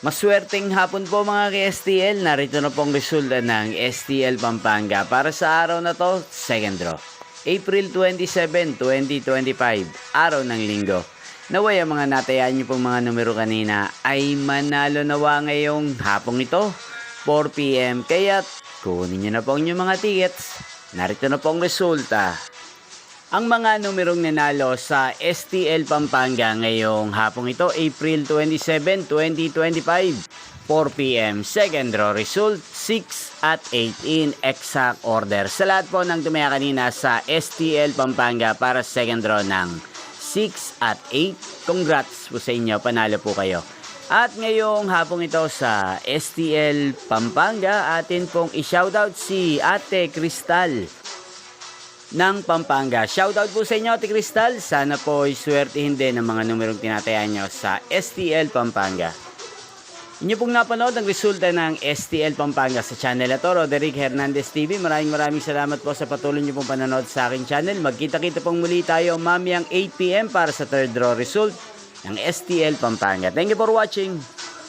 Maswerteng hapon po mga ka-STL. Narito na pong resulta ng STL Pampanga para sa araw na to, second draw. April 27, 2025, araw ng linggo. Naway ang mga natayaan niyo pong mga numero kanina ay manalo nawa ngayong hapong ito, 4 PM. Kaya kunin niyo na po ang inyong mga tickets. Narito na pong resulta. Ang mga numerong nanalo sa STL Pampanga ngayong hapong ito, April 27, 2025, 4 PM. Second draw result, 6 at 8 in exact order. Sa lahat po ng tumaya kanina sa STL Pampanga para second draw ng 6 at 8, congrats po sa inyo, panalo po kayo. At ngayong hapong ito sa STL Pampanga, atin pong i-shoutout si Ate Cristal ng Pampanga. Shoutout po sa inyo, Ate Cristal. Sana po iswertihin din ang mga numerong tinatayaan nyo sa STL Pampanga. Inyo pong napanood ang resulta ng STL Pampanga sa channel na to, Roderick Hernandez TV. Maraming salamat po sa patuloy nyo pong panonood sa aking channel. Magkita-kita pong muli tayo mamayang 8 PM para sa third draw result ng STL Pampanga. Thank you for watching.